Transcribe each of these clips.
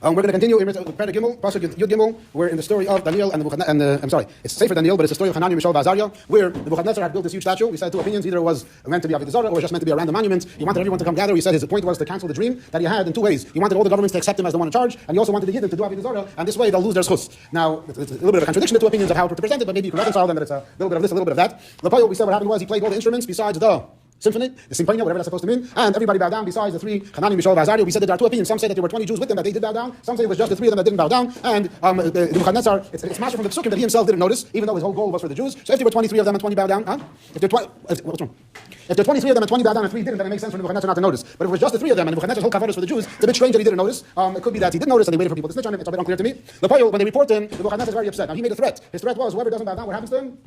We're going to continue in Perek Gimel, Pasuk Yud Gimel. We're in the story of Daniel and Nevuchadnetzar. It's Sefer Daniel, but it's the story of Chananya, Mishael, Azarya, where Nevuchadnetzar had built this huge statue. We said two opinions: either it was meant to be avodah zarah, or it was just meant to be a random monument. He wanted everyone to come gather. He said his point was to cancel the dream that he had in two ways. He wanted all the governments to accept him as the one in charge, and he also wanted the Yidden to do avodah zarah, and this way they'll lose their schus. Now, it's a little bit of a contradiction, the two opinions of how to present it, but maybe you can reconcile them that it's a little bit of this, a little bit of that. We said what happened was he played all the instruments besides the symphony, the symphony, whatever that's supposed to mean, and everybody bowed down besides the three, Chananya, Mishael, Azarya. We said that there are two opinions. Some say that there were 20 Jews with them that they did bow down. Some say it was just the three of them that didn't bow down. And Nevuchadnetzar, it's master from the Pesukim that he himself didn't notice, even though his whole goal was for the Jews. So if there were 23 of them and 20 bowed down, If there are 23 of them and 20 bowed down and 3 didn't, then it makes sense for Nevuchadnezzar not to notice. But if it was just the 3 of them and Nevuchadnezzar's whole kavod was for the Jews, it's a bit strange that he didn't notice. It could be that he did notice and they waited for people to snitch on him. It's a bit unclear to me. When they report him, Nevuchadnezzar is very upset. Now he made a threat. His threat was, whoever doesn't bow down, what happens to him?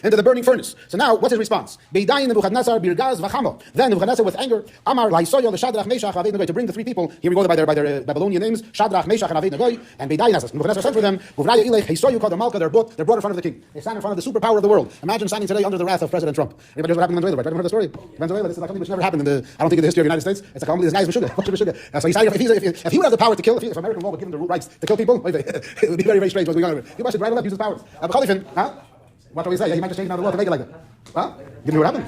Into the burning furnace. So now, what's his response? Beidayin Nevuchadnezzar birgaz v'chamo. Then Nevuchadnezzar, with anger, Amar laisoyo l'shadrach meshach v'aved to bring the 3 people. Here we go by their Babylonian names: Shadrach, Meshach, and Aved. And Beidayin, as Nevuchadnezzar sent for them, Uvraya ilech heisoyu called the Malka. They're brought in front of the king. They stand in front of the superpower of the world. Imagine standing today under the wrath of President Trump. Anybody knows what happened in Venezuela? Right? Everyone heard the story? Venezuela. This is like something which never happened I don't think in the history of the United States. It's like this guy's Meshuggah. So he said if he would have the power to kill, if American law would give him the rights to kill people, it would be very, very strange what's going on. He should right or left use his powers. What do we say? He might just change the law to make it like that. Huh? Give me what happened?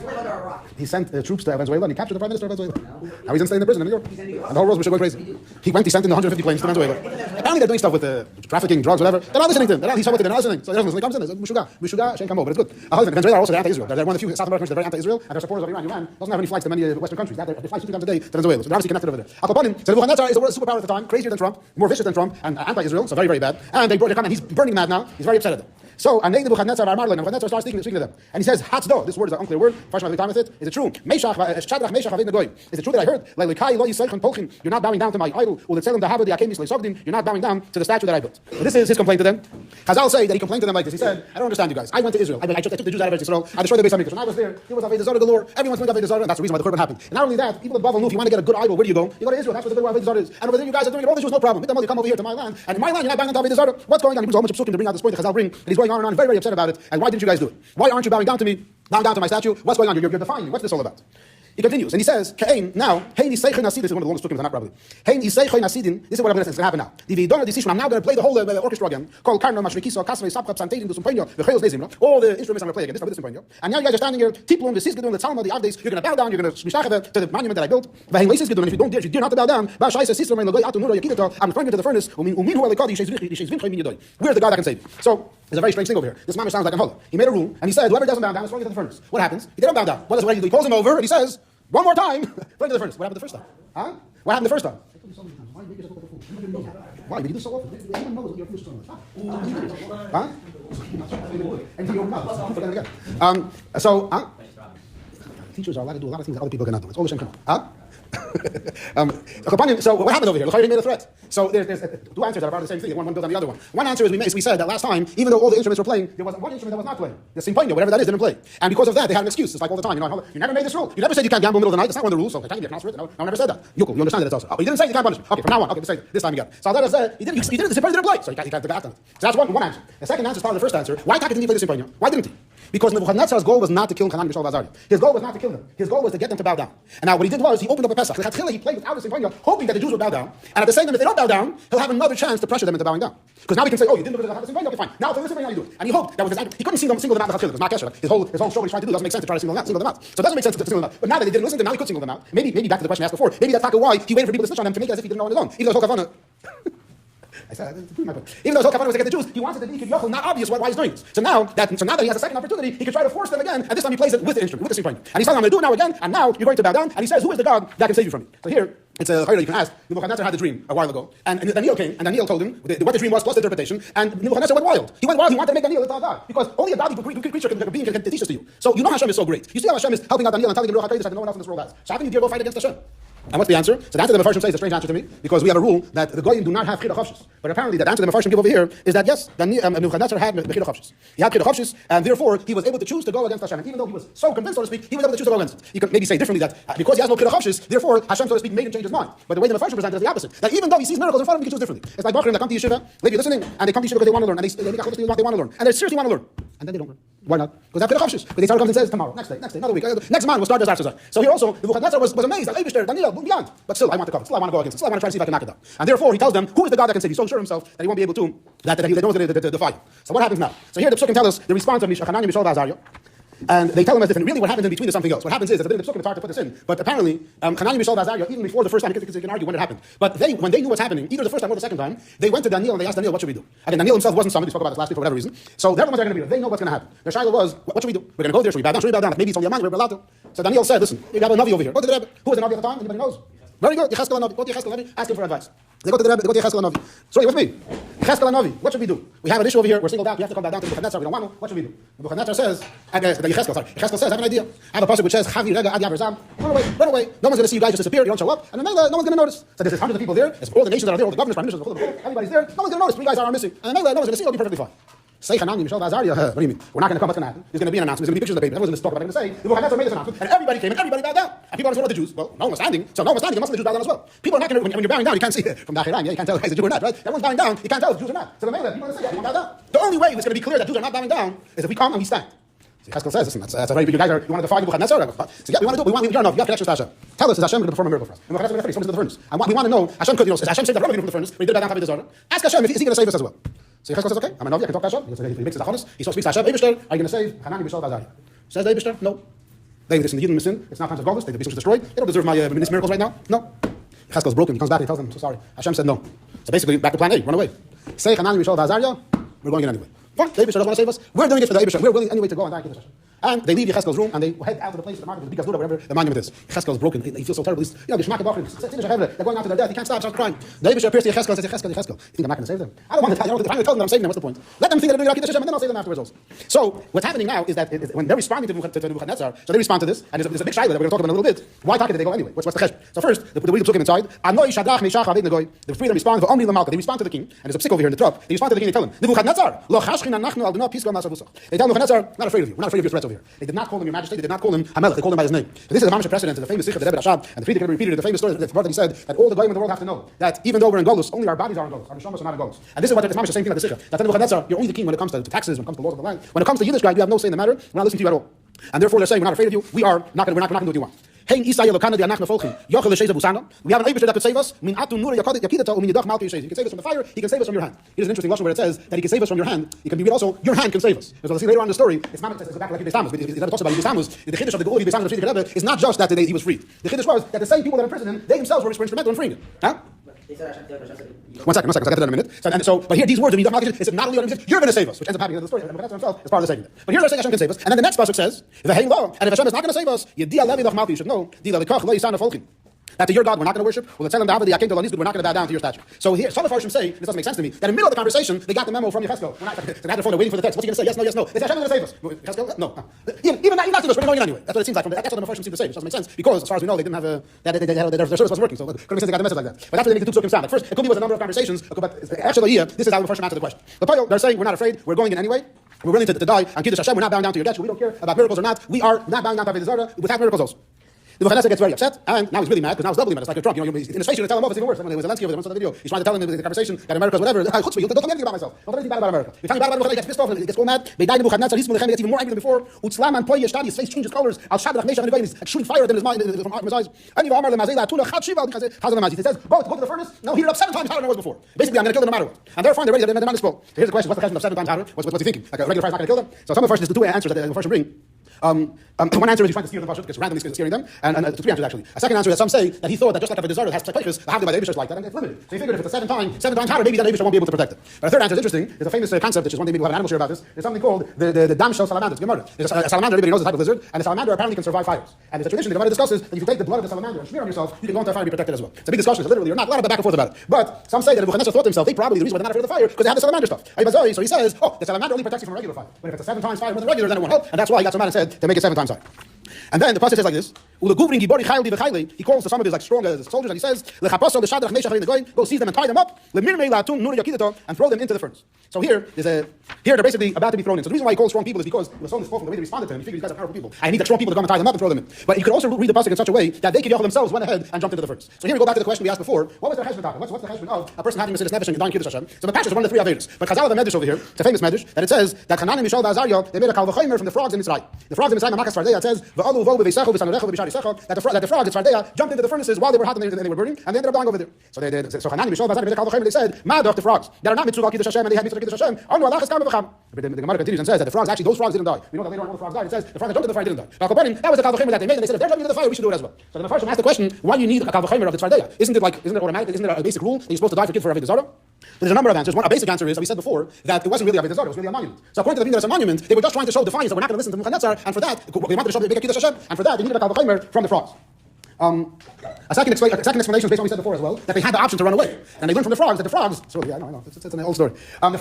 He sent troops to Venezuela and he captured the Prime Minister of Venezuela. Now he's in prison in New York. And the whole world was going crazy. He sent in 150 planes to Venezuela. Apparently they're doing stuff with trafficking, drugs, whatever. They're not listening to him. He's so wicked, they're not listening. So he doesn't listen. He comes in. Mishael, Shem Kamo, but it's good. Venezuela are also anti-Israel. They're one of the few South Americans that are very anti-Israel, and they're supporters of Iran. Iran doesn't have any flights to many Western countries. They fly 2 times a day to Venezuela. So they're obviously connected over there. So Nevuchadnezzar is a superpower at the time, crazier than Trump, more vicious than Trump, and anti-Israel, so very, very bad. And they come and he's burning mad now. He's very upset at them. So, Nevuchadnezzar starts speaking to them. And he says, Hatzdo, this word is an unclear word. First time with it. Is it true? Is it true that I heard? You're not bowing down to my idol. You're not bowing down to the statue that I built. So this is his complaint to them. Chazal say that he complained to them like this. He said, I don't understand you guys. I went to Israel. I took the Jews out of Israel. I destroyed the Beis Hamikdash. When I was there, it was avodah zarah galore. Everyone's doing avodah zarah, and that's the reason why the Korban happened. And not only that, people in Bavel knew if you want to get a good idol, where do you go? You go to Israel. That's where the good avodah zarah is. And over there, you guys are doing it. All the Jews, no problem. You come over here to my land, and in my land, you're not bowing down to avodah zarah. What's going on? He brings a whole bunch of Pesukim to bring out this point that Chazal bring, and he's going on and on, very, very upset about it. And why didn't you guys do it? Why aren't you bowing down to me? Bowing down to my statue? What's going on? You're defying me. What's this all about? He continues, and he says, now, this is one of the longest Pesukim, not probably. This is what I'm going to happen now. I'm now going to play the whole orchestra again, called Karno, Mashrikiso, Kasvei, Sapchap, Santein, Dusumpenyo, all the instruments I'm going to play again. This is Symphonio. And now you guys are standing here, Tiplum, the Sisgedun, the Talmud, the Avdes, you're going to bow down, you're going to Mishachave to the monument that I built. And if you dare not to bow down, I'm throwing you to the furnace. Where's the God that can save you? So, there's a very strange thing over here. This mama sounds like a mullah. He made a rule, and he said, whoever doesn't bow down is thrown into the furnace. What happens? He didn't bow down. What he do? He calls him over, and he says, one more time, throw into the furnace. What happened the first time? Huh? What happened the first time? Why? Did you do so often? Anyone knows your first son? Huh? Teachers are allowed to do a lot of things that other people cannot do. It's all the same. Huh? So what happened over here? He made a threat. So there's 2 answers that are about the same thing. One built on the other one. One answer is we said that last time, even though all the instruments were playing, there was one instrument that was not playing. The symphony, whatever that is, didn't play. And because of that, they had an excuse. It's like all the time. You never made this rule. You never said you can't gamble in the middle of the night. That's not one of the rules. So I can't get for it. No one never said that. You understand that it's also. Oh, you didn't say you can't punish me. Okay, from now on. Okay, say this time you got it. So Azarya said he did it. The symphony didn't play. So he can't act on it. So that's one answer. The second answer is part of the first answer. Why didn't he play the symphony? Why didn't he? Because Nevuchadnezzar's goal was not to kill Chananya, Mishael, Azarya. His goal was not to kill them. His goal was to get them to bow down. And now what he did was he opened up a Pesach. He played without the symphony, hoping that the Jews would bow down. And at the same time, if they don't bow down, he'll have another chance to pressure them into bowing down. Because now he can say, oh, you didn't do it because I have the symphony? Okay, fine. Now for the symphony, how you do it? And he hoped that with his anger, he couldn't single them out because not Kesher. His whole show what he's trying to do doesn't make sense to try to single them out. So it doesn't make sense to single them out. But now that they didn't listen to him, now he could single them out. Maybe back to the question I asked before. Maybe that's why he waited for people to snitch on him to make it as if he didn't know on his own. Even though his whole kavanah. I said, even though his whole kavanah was to get the Jews, he wanted to be not obvious why he's doing this. So now that he has a second opportunity, he can try to force them again, and this time he plays it with the instrument, with the symphony. And he's telling them, I'm going to do it now again, and now you're going to bow down. And he says, who is the God that can save you from me? So here, it's a chayra you can ask. Nevuchadnezzar had a dream a while ago, and Daniel came, and Daniel told him what the dream was plus the interpretation, and Nevuchadnezzar went wild. He wanted to make Daniel into a god, because only a godly creature can teach this to you. So you know Hashem is so great. You see how Hashem is helping out Daniel and telling him that no one else in this world has. So how can you dare go fight against Hashem? And what's the answer? So the answer the Mefarshim says is a strange answer to me, because we have a rule that the Goyim do not have Kiddush Hashem. But apparently the answer the Mefarshim give over here is that yes, Nevuchadnezzar had Kiddush Hashem. He had Kiddush Hashem, and therefore he was able to choose to go against Hashem. And even though he was so convinced, so to speak, he was able to choose to go against it. You could maybe say differently that because he has no Kiddush Hashem, therefore Hashem, so to speak, made him change his mind. But the way the Mefarshim present it is the opposite. That even though he sees miracles in front of him, he can choose differently. It's like Bachrim that come to Yeshiva, maybe listening, and they come to Yeshiva because they want to learn, and they want to learn, and they seriously want to learn. And then they don't. Why not? Because after the Chavshis. Because the Torah comes and says tomorrow, next day, another week, next month we'll start the zarah. So here also, Nevuchadnetzar was amazed at Eibishter, Daniel, beyond. But still, I want to cover. Still, I want to go against it. Still, I want to try to see if I can knock it down. And therefore, he tells them, who is the God that can save? He's so sure himself that he won't be able to, that they don't want to defy him. So what happens now? So here the Pesukim tell us the response of Chananya, Mishael, Azarya. And they tell him as different. Really, what happens in between is something else. What happens is, that the Pesukim, it's hard to put this in, but apparently, Chananya, Mishael, Azarya, even before the first time, you can argue when it happened. But when they knew what's happening, either the first time or the second time, they went to Daniel and they asked Daniel, what should we do? Again, Daniel himself wasn't summoned. We spoke about this last week for whatever reason. So they're the ones that are going to be there. They know what's going to happen. The shiur was, what should we do? We're going to go there. Should we bow down? Should we bow down? Like maybe it's only a man. We're allowed to. So Daniel said, listen, you have a Navi over here. Go to the Rebbe. Who was the Navi at the time? Anybody knows? Very good. Yecheskel Navi. Go to Yecheskel Navi. Ask him for advice. They go to the Rebbe. They go to Yecheskel Navi. So with me. Yecheskel Navi. What should we do? We have an issue over here. We're singled out. You have to come back down to Nevuchadnetzar. We don't want to. What should we do? Nevuchadnetzar says, Yecheskel says, I have an idea. I have a pasuk which says, Chavi Rega Ad Yaverzam. Run away. Run away. No one's going to see you guys just disappear. You don't show up. And then no one's going to notice. So there's hundreds of people there. There's all the nations that are there. All the governors, prime ministers, everybody's there. No one's going to notice. You guys are missing. And then no one's going to see. It'll be perfectly fine. Say Chananya, Mishael, Azarya. What do you mean? We're not going to come. What's going to happen? There's going to be an announcement. There's going to be pictures of the baby. Everyone's going to talk about it. They're going to say, Nevuchadnezzar made this announcement, and everybody came and everybody bowed down. And people understood what the Jews. Well, no one was standing, so no one was standing. There must be the Jews bowed down as well. People are not going to. When you're bowing down, you can't see from the Achiram. You can't tell if it's a Jew or not, right? Everyone's bowing down. You can't tell if Jews or not. So the people are going to say, everyone bow down. The only way it's going to be clear that Jews are not bowing down is if we come and we stand. So Yecheskel says, listen, that's a very big. You guys you want to defy Nevuchadnezzar? So yeah, we want to do. We don't know. You have connections to Hashem. Tell us, is Hashem going to perform a miracle for us? And Nevuchadnezzar going to the furnace. And we want to know, Hashem could, is Hashem saved the Rabbi from the furnace, but he did that down to the zarah. Ask Hashem if he going to save us as well. So Yecheskel says, okay, I'm a Navi, I can talk to Hashem. He makes his achonis. He speaks to Hashem. Eibishter, are you going to save Chananya, Mishael, Azarya? Says the Eibishter, no. They listen to the Yidden sin. It's not times of Golos. The beast was destroyed. They don't deserve my miracles right now. No. Yecheskel's broken. He comes back and he tells them, so sorry. Hashem said no. So basically, back to plan A. Run away. Say Chananya, Mishael, Azarya. We're going in anyway. Fine. The Eibishter doesn't want to save us. We're doing it for the Eibishter. We're willing anyway to go and die Kiddush Hashem. And they leave Yecheskel's room and they head out to the place of the market, the big whatever the monument is. Yecheskel's broken. He feels so terrible. He's, the Shmaka Bachrim, they're going out to their death. He can't stop. Starts crying. The Eibishter appears to Yecheskel and says, Yecheskel. You think I'm not going to save them? I don't want to tell them. I'm telling them I'm saving them. What's the point? Let them think that they're doing Kiddush Hashem and then I'll save them afterwards also. So what's happening now is that when they're responding to Nevuchadnezzar, so they respond to this, and there's a big shiur that we're going to talk about in a little bit. Why did they go anyway? What's the cheshbon? So first, the way took him inside. The freedom responds. They respond to the king, and there's a psik over here in the top. They respond to the king. They tell him, Nevuchadnetzar, they tell Nevuchadnezzar, not afraid of you. We're not afraid of your threats over here. They did not call him your majesty. They did not call him Hamelech. They called him by his name. But this is a mamash precedent to the famous Sikh of the Rebbe Rashab, and the Friedrich repeated the famous story that he said that all the goyim in the world have to know that even though we're in Golus, only our bodies are in Golus. Our neshamas are not in Golus. And this is what the mamash the same thing like the Sikh. That Nevuchadnezzar, you're only the king when it comes to taxes, when it comes to laws of the land. When it comes to Yiddish guy, you have no say in the matter. We're not listening to you at all. And therefore they're saying we're not afraid of you. We're not going to do what you want. We have an Eibishter that could save us. He can save us from the fire. He can save us from your hand. Here's an interesting lesson where it says that he can save us from your hand. It can be also your hand can save us. As we'll see later on in the story, it's not back like Yibis Tammuz. It talks about Yibis Tammuz. The Kiddush of the Geulah of Yibis Tammuz of the Rebbe is not just that he was freed. The Kiddush was that the same people that imprisoned him, they themselves were instrumental in freeing him. Huh? One second. I'll get to that in a minute. But here, these words of Yidach it's not only you're going to save us, which ends up happening in the story. And Nebuchadnezzar himself is part of the saving it. But here they're saying Hashem can save us. And then the next pasuk says, and if Hashem is not going to save us, you should know that your God we're not going to worship. We're not going to bow down to your statue. So here, some of Farshim say, this doesn't make sense to me, that in the middle of the conversation, they got the memo from Yecheskel. We're not they're on the phone, they're waiting for the text. What's he going to say? Yes, no, yes, no. They say Hashem is going to save us. Yecheskel, no. Even not to us, we're going in anyway. That's what it seems like. That's what the Farshim seem to say. Which doesn't make sense because, as far as we know, they didn't have their service wasn't working. So it couldn't make sense they got the message like that. But that's what they make the two Pesukim sound. Like first, it could be with a number of conversations. But actually, here, this is how the Farshim answer the question. But they're saying we're not afraid. We're going in anyway. We're willing to die on Kiddush Hashem. We're not bowing down to your death. We don't care about miracles or not. We are not bowing down to avodah zarah without miracles also. The Nevuchadnezzar gets very upset, and now he's really mad because now he's doubly mad. It's like you're drunk. In his face, you're going to tell him off. It's even worse. When there was a Zelensky over there, the video, he's trying to tell him in the conversation that America's whatever. Don't tell me anything about myself. Don't tell me anything bad about America. You're telling me bad about Nevuchadnezzar, he gets pissed off and he gets all mad. They died Nevuchadnezzar. He's even more angry than before. Utzlam and Poy Yeshtadi, his face changes colors. Al Shadrach Meshach and Abednego, he's shooting fire at him from his eyes. Anyway, Amar Lemazela Tula Chat Shiva. He says, go to the furnace. No, heat it up 7 times hotter than it was before. Basically, I'm going to kill them no matter what. And they're fine. They're ready. They're demand is full. So here's the question: what's the question of 7 times hotter? What's he thinking? Like a regular fire is not going to kill them. So some of the first is the two answers that the first bring. One answer is he's trying to steer them because randomly steering them, and 3 answers actually. A second answer is that some say that he thought that just like if a zarah has tzachaychus, the having by the Eibishter is like that, and it's limited. So he figured if it's 7 times hotter, maybe then the Eibishter won't be able to protect it. But a third answer is interesting. There's a famous concept, which is one day maybe we'll have an animal share about this. There's something called the dam shell salamander. It's Gemara. There's a salamander, everybody knows the type of lizard, and the salamander apparently can survive fires. And there's a tradition the Gemara discusses that if you take the blood of the salamander and smear on yourself, you can go into a fire and be protected as well. It's a big discussion. So literally, you're not a lot of back and forth about it. But some say that Nevuchadnezzar thought to himself, they probably the reason why they're not afraid of the fire because they have the salamander stuff. So he says, the salamander only protects you from regular fire. But if it's a 7 times fire more than regular, then it won't help. And that's why he got so mad and said to make it 7 times higher. And then the pasuk says like this: he calls to some of his like strong soldiers, and he says, "Go seize them and tie them up, and throw them into the furnace." So here they're basically about to be thrown in. So the reason why he calls strong people is because the son is spoken the way they responded to him. He figured these guys are powerful people. I need the strong people to come and tie them up and throw them in. But you could also read the pasuk in such a way that they themselves went ahead and jumped into the furnace. So here we go back to the question we asked before: what was the cheshbon? What's the cheshbon of a person having Mesilas Nefesh and dying Kiddush Hashem? So the passage is one of the three avodas. But Chazal have a medrash over here. It's a famous medrash that it says that Chananya, Mishael, Azarya, they made a kal v'chomer from the frogs in Mitzrayim. The frogs in Mitzrayim, Makas Fardeya, it says that the frogs in Fardeya jumped into the furnaces while they were hot and they were burning, and they ended up dying over there. So Chananya, Mishael, Azarya, made a kal v'chomer. They said, "Madach the frogs that are not mitzvah Kiddush Hashem and they had mitzvah Kiddush Hashem." The Gemara continues and says that the frogs those frogs didn't die. We know that later on all the frogs died. It says the frogs that jumped into the fire didn't die. That was the kal v'chomer that they made, and they said if they're jumping into the fire, we should do it as well. So the Mefarshim asked the question: why do you need a kal v'chomer of the Fardeya? Isn't it automatic? Isn't it a basic rule that you're supposed to die for kid for avodah zarah? There's a number of answers. A basic answer is, as we said before, that it wasn't really avodah zarah, it was really a monument. So according to the view that it's a monument, they were just trying to show defiance that we're not going to listen to Nevuchadnetzar, and for that, they wanted to show the big Kiddush Hashem, and for that, they needed a kal v'chomer from the frogs. A second explanation is based on what we said before as well, that they had the option to run away. And they learned from the frogs that the frogs, so yeah, I know, it's an old story. The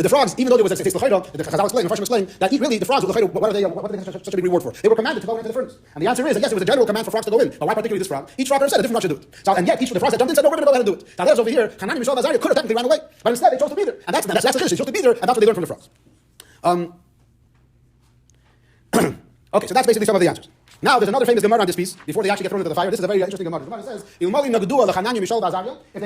frogs, even though there was a taste of the Chazal explained, the Farshim explained, that really the frogs, what are they such a big reward for? They were commanded to go into the furnace. And the answer is that yes, it was a general command for frogs to go in. But why particularly this frog? Each frog said a different frog should do it. So, and yet each of the frogs that jumped in said, no, we're going to go ahead and do it. Now there's over here, Chananya, Mishael, Azarya could have technically ran away, but instead they chose to be there. And that's the Kiddush. They chose to be there, and that's what they learned from the frogs. Okay, so that's basically some of the answers. Now, there's another famous Gemara on this piece, before they actually get thrown into the fire. This is a very interesting Gemara. The Gemara says, if they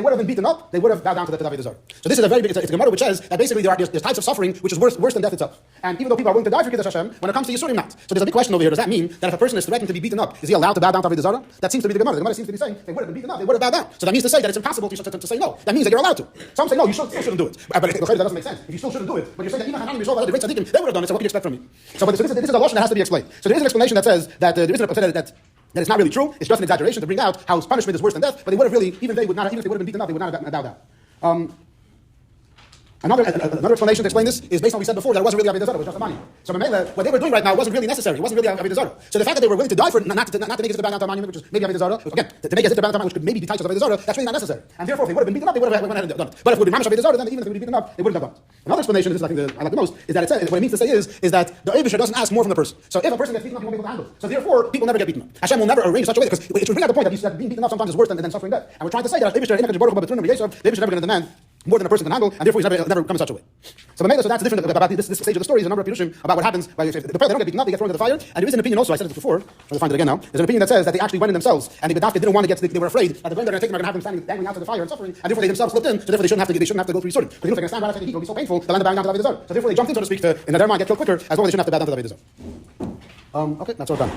would have been beaten up, they would have bowed down to the avodah zarah. So this is it's a Gemara which says that basically there's types of suffering which is worse than death itself. And even though people are willing to die for Kiddush Hashem, when it comes to Yisurim, not. So there's a big question over here. Does that mean that if a person is threatened to be beaten up, is he allowed to bow down to avodah zarah? That seems to be the Gemara. The Gemara seems to be saying, if they would have been beaten up, they would have bowed down. So that means to say that it's impossible to say no. That means that you're allowed to. Some say no, you still shouldn't do it. But that doesn't make sense. If you still shouldn't do it, but you're saying that even Chananya, Mishael, the great tzaddikim, they would have done it, so what can you expect from me? So this is a lotion that has to be explained. So there is an explanation that says that there is that it's not really true. It's just an exaggeration to bring out how punishment is worse than death. But they would have really, even if they would not have been beaten up, they would not have bowed down. Another explanation to explain this is based on what we said before, that it wasn't really avodah zarah, it was just a monument. So what they were doing right now wasn't really necessary. It wasn't really avodah zarah. So the fact that they were willing to die for not to make it to bow down to a monument, which is maybe avodah zarah, again, to make it to bow down to a monument, which could maybe be types of avodah zarah, that's really not necessary. And therefore, if they would have been beaten up, they would have went ahead and done it. But if it would be mamash avodah zarah, then even if they would be beaten up, they wouldn't have done it. Another explanation, this is I think I like the most, is that it says, what it means to say is that the Eibusher doesn't ask more from the person. So if a person gets beaten up, he won't be able to handle it. So therefore, people never get beaten up. Hashem will never arrange such a way, because it should bring out the point that being beaten up sometimes is worse than suffering death. And we're trying to say that the Eibusher never going to demand more than a person can handle, and therefore he's never come in such a way. So that's different about this stage of the story. Is a number of Pirushim about what happens. They don't get beaten up, they get thrown into the fire. And there is an opinion also, I said this before, I'll find it again now. There's an opinion that says that they actually went in themselves, and they didn't want to get, they were afraid that the blame they're going to take them are going to have them standing dangling out to the fire and suffering, and therefore they themselves slipped in, so therefore they shouldn't have to go through Yisurim. Because if they're going to stand right outside the heat, it'll be so painful, they'll end up bowing down to the avodah zarah. So therefore they jumped in, so to speak, in their mind get killed quicker, as long as they shouldn't have to bow down to the avodah zarah. Okay, that's all done.